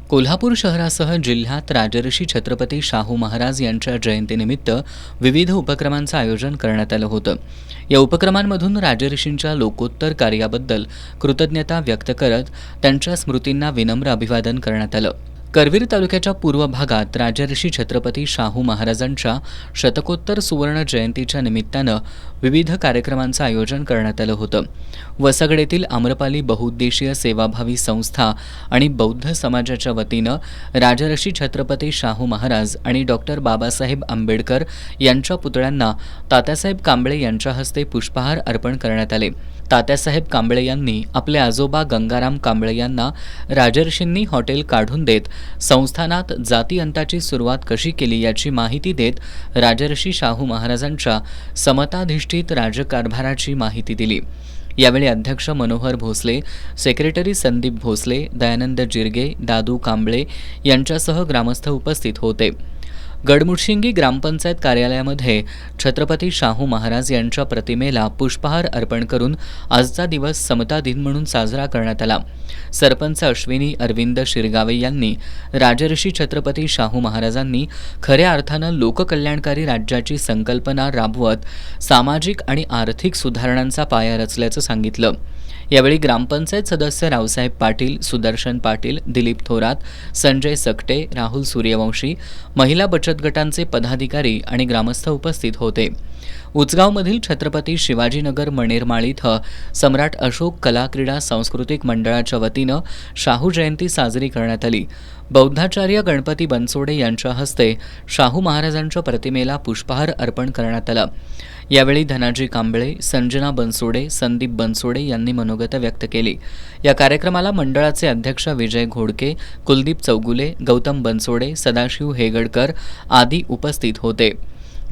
कोल्हापूर शहरासह जिल्ह्यात राजर्षी छत्रपती शाहू महाराज यांच्या जयंतीनिमित्त विविध उपक्रमांचं आयोजन करण्यात आलं होतं. या उपक्रमांमधून राजर्षींच्या लोकोत्तर कार्याबद्दल कृतज्ञता व्यक्त करत त्यांच्या स्मृतींना विनम्र अभिवादन करण्यात आलं. करवीर तालुक्याच्या पूर्व भागात राजर्षी छत्रपती शाहू महाराजांच्या शतकोत्तर सुवर्ण जयंतीच्या निमित्तानं विविध कार्यक्रमांचं आयोजन करण्यात आलं होतं. वसगड येथील आम्रपाली बहुउद्देशीय सेवाभावी संस्था आणि बौद्ध समाजाच्या वतीनं राजर्षी छत्रपती शाहू महाराज आणि डॉक्टर बाबासाहेब आंबेडकर यांच्या पुतळ्यांना तात्यासाहेब कांबळे यांच्या हस्ते पुष्पहार अर्पण करण्यात आले. तात्यासाहेब कांबळे यांनी आपले आजोबा गंगाराम कांबळे यांना राजर्षींनी हॉटेल काढून देत संस्थानात जाती अंताची सुरुवात कशी केली याची माहिती देत राजर्षी शाहू महाराजांच्या समताधिष्ठित राजकारभाराची माहिती दिली. यावेळी अध्यक्ष मनोहर भोसले, सेक्रेटरी संदीप भोसले, दयानंद जिरगे, दादू कांबळे यांच्यासह ग्रामस्थ उपस्थित होते. गडमुडशिंगी ग्रामपंचायत कार्यालयामध्ये छत्रपती शाहू महाराज यांच्या प्रतिमेला पुष्पहार अर्पण करून आजचा दिवस समता दिन म्हणून साजरा करण्यात आला. सरपंच अश्विनी अरविंद शिरगावे यांनी राजर्षी छत्रपती शाहू महाराजांनी खऱ्या अर्थानं लोककल्याणकारी राज्याची संकल्पना राबवत सामाजिक आणि आर्थिक सुधारणांचा पाया रचल्याचं सांगितलं. यावेळी ग्रामपंचायत सदस्य रावसाहेब पाटील, सुदर्शन पाटील, दिलीप थोरात, संजय सकटे, राहुल सूर्यवंशी, महिला बचत गटांचे पदाधिकारी आणि ग्रामस्थ उपस्थित होते. उचगावमधील छत्रपती शिवाजीनगर मणेरमाळ इथं सम्राट अशोक कला क्रीडा सांस्कृतिक मंडळाच्या वतीनं शाहू जयंती साजरी करण्यात आली. बौद्धाचार्य गणपती बनसोडे यांच्या हस्ते शाहू महाराजांच्या प्रतिमेला पुष्पहार अर्पण करण्यात आलं. यावेळी धनाजी कांबळे, संजना बनसोडे, संदीप बनसोडे यांनी मनोगत व्यक्त केली. या कार्यक्रमाला मंडळाचे अध्यक्ष विजय घोडके, कुलदीप चौगुले, गौतम बनसोडे, सदाशिव हेगडकर आदी उपस्थित होते.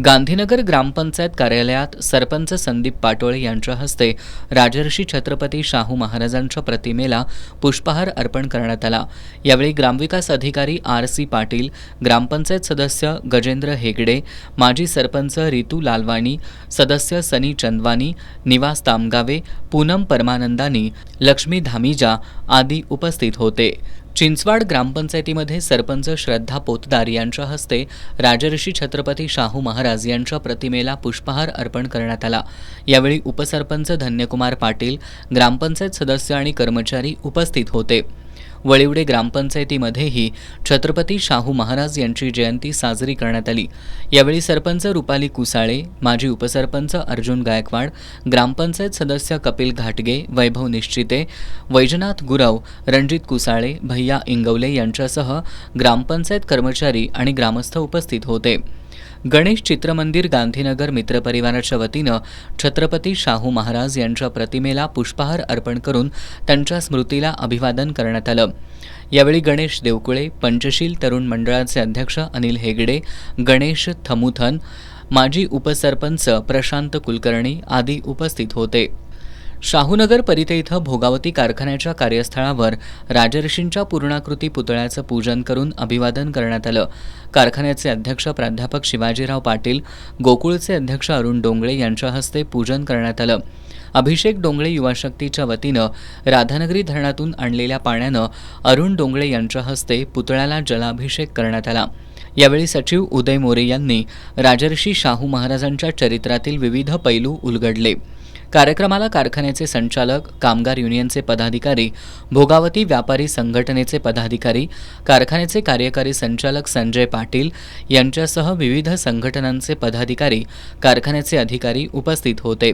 गांधीनगर ग्रामपंचायत कार्यालयात सरपंच संदीप पाटोळे यांच्या हस्ते राजर्षी छत्रपती शाहू महाराजांच्या प्रतिमेला पुष्पहार अर्पण करण्यात आला. यावेळी ग्रामविकास अधिकारी RC पाटील, ग्रामपंचायत सदस्य गजेंद्र हेगडे, माजी सरपंच रितू लालवाणी, सदस्य सनी चंदवानी, निवास तामगावे, पूनम परमानंदानी, लक्ष्मी धामीजा आदी उपस्थित होते. चिंचवाड ग्रामपंचायतीमध्ये सरपंच श्रद्धा पोतदार यांच्या हस्ते राजर्षी छत्रपती शाहू महाराज यांच्या प्रतिमेला पुष्पहार अर्पण करण्यात आला. यावेळी उपसरपंच धन्यकुमार पाटील, ग्रामपंचायत सदस्य आणि कर्मचारी उपस्थित होते. वळिवडे ग्रामपंचायतीमध्येही छत्रपती शाहू महाराज यांची जयंती साजरी करण्यात आली. यावेळी सरपंच रुपाली कुसाळे, माजी उपसरपंच अर्जुन गायकवाड, ग्रामपंचायत सदस्य कपिल घाटगे, वैभव निश्चिते, वैजनाथ गुरव, रणजित कुसाळे, भैया इंगवले यांच्यासह ग्रामपंचायत कर्मचारी आणि ग्रामस्थ उपस्थित होते. गणेश चित्रमंदिर गांधीनगर मित्रपरिवाराच्या वतीनं छत्रपती शाहू महाराज यांच्या प्रतिमेला पुष्पहार अर्पण करून त्यांच्या स्मृतीला अभिवादन करण्यात आलं. यावेळी गणेश देवकुळे, पंचशील तरुण मंडळाचे अध्यक्ष अनिल हेगडे, गणेश थमुथन, माजी उपसरपंच प्रशांत कुलकर्णी आदी उपस्थित होते. शाहूनगर परिते इथं भोगावती कारखान्याच्या कार्यस्थळावर राजर्षींच्या पूर्णाकृती पुतळ्याचं पूजन करून अभिवादन करण्यात आलं. कारखान्याचे अध्यक्ष प्राध्यापक शिवाजीराव पाटील, गोकुळचे अध्यक्ष अरुण डोंगळे यांच्या हस्ते पूजन करण्यात आलं. अभिषेक डोंगळे युवा शक्तीच्या वतीनं राधानगरी धरणातून आणलेल्या पाण्यानं अरुण डोंगळे यांच्या हस्ते पुतळ्याला जलाभिषेक करण्यात आला. यावेळी सचिव उदय मोरे यांनी राजर्षी शाहू महाराजांच्या चरित्रातील विविध पैलू उलगडले. कार्यक्रमाला कारखान्याचे संचालक, कामगार युनियनचे पदाधिकारी, भोगावती व्यापारी संघटनेचे पदाधिकारी, कारखान्याचे कार्यकारी संचालक संजय पाटील यांच्यासह विविध संघटनांचे पदाधिकारी, कारखान्याचे अधिकारी उपस्थित होते.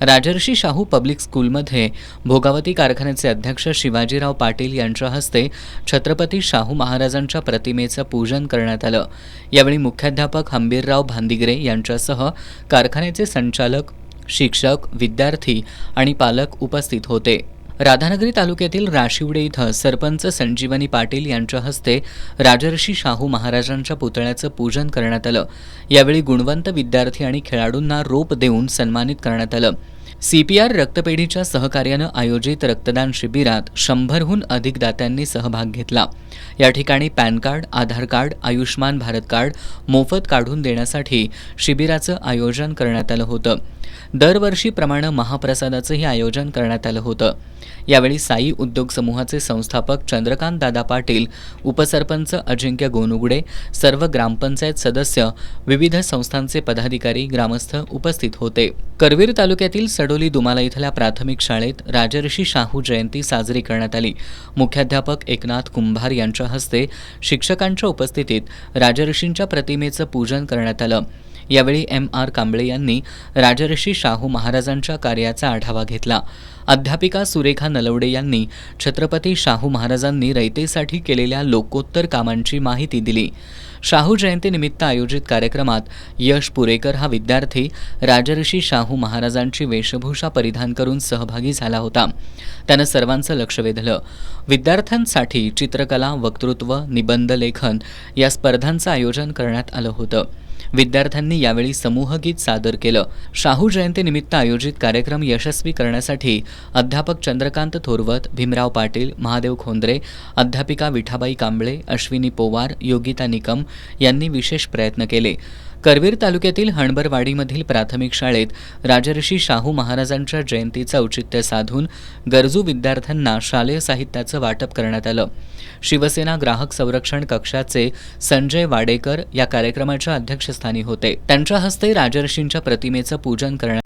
राजर्षी शाहू पब्लिक स्कूलमध्ये भोगावती कारखान्याचे अध्यक्ष शिवाजीराव पाटील यांच्या हस्ते छत्रपती शाहू महाराजांच्या प्रतिमेचं पूजन करण्यात आलं. यावेळी मुख्याध्यापक हंबीरराव भांदिगरे यांच्यासह कारखान्याचे संचालक, शिक्षक, विद्यार्थी आणि पालक उपस्थित होते. राधानगरी तालुक्यातील राशिवडे इथं सरपंच संजीवनी पाटील यांच्या हस्ते राजर्षी शाहू महाराजांच्या पुतळ्याचं पूजन करण्यात आलं. यावेळी गुणवंत विद्यार्थी आणि खेळाडूंना रोप देऊन सन्मानित करण्यात आलं. CPR रक्तपेढीच्या सहकार्यानं आयोजित रक्तदान शिबिरात 100हून अधिक दात्यांनी सहभाग घेतला. या ठिकाणी पॅन कार्ड, आधार कार्ड, आयुष्मान भारत कार्ड मोफत काढून देण्यासाठी शिबिराचं आयोजन करण्यात आलं होतं. दरवर्षीप्रमाणे महाप्रसादाचंही आयोजन करण्यात आलं होतं. यावेळी साई उद्योग समूहाचे संस्थापक चंद्रकांत दादा पाटील, उपसरपंच अजिंक्य गोनुगडे, सर्व ग्रामपंचायत सदस्य, विविध संस्थांचे पदाधिकारी, ग्रामस्थ उपस्थित होते. करवीर तालुक्यातील सडोली दुमाला इथल्या प्राथमिक शाळेत राजर्षी शाहू जयंती साजरी करण्यात आली. मुख्याध्यापक एकनाथ कुंभार यांच्या हस्ते शिक्षकांच्या उपस्थितीत राजर्षींच्या प्रतिमेचं पूजन करण्यात आलं. यावेळी M.R. कांबळे यांनी राजर्षी शाहू महाराजांच्या कार्याचा आढावा घेतला. अध्यापिका सुरेखा नलवडे यांनी छत्रपती शाहू महाराजांनी रयतेसाठी केलेल्या लोकोत्तर कामांची माहिती दिली. शाहू जयंतीनिमित्त आयोजित कार्यक्रमात यश पुरेकर हा विद्यार्थी राजर्षी शाहू महाराजांची वेशभूषा परिधान करून सहभागी झाला होता. त्यानं सर्वांचं लक्ष वेधलं. विद्यार्थ्यांसाठी चित्रकला, वक्तृत्व, निबंध लेखन या स्पर्धांचं आयोजन करण्यात आलं होतं. विद्यार्थ्यांनी यावेळी समूहगीत सादर केलं. शाहू जयंतीनिमित्त आयोजित कार्यक्रम यशस्वी करण्यासाठी अध्यापक चंद्रकांत थोरवत, भीमराव पाटील, महादेव खोंद्रे, अध्यापिका विठाबाई कांबळे, अश्विनी पोवार, योगिता निकम यांनी विशेष प्रयत्न केले. करवीर तालुक्यातील हणबरवाडीमधील प्राथमिक शाळेत राजर्षी शाहू महाराजांच्या जयंतीचं औचित्य साधून गरजू विद्यार्थ्यांना शालेय साहित्याचं वाटप करण्यात आलं. शिवसेना ग्राहक संरक्षण कक्षाचे संजय वाडेकर या कार्यक्रमाच्या अध्यक्षस्थानी होते. त्यांच्या हस्ते राजर्षींच्या प्रतिमेचं पूजन करण्यात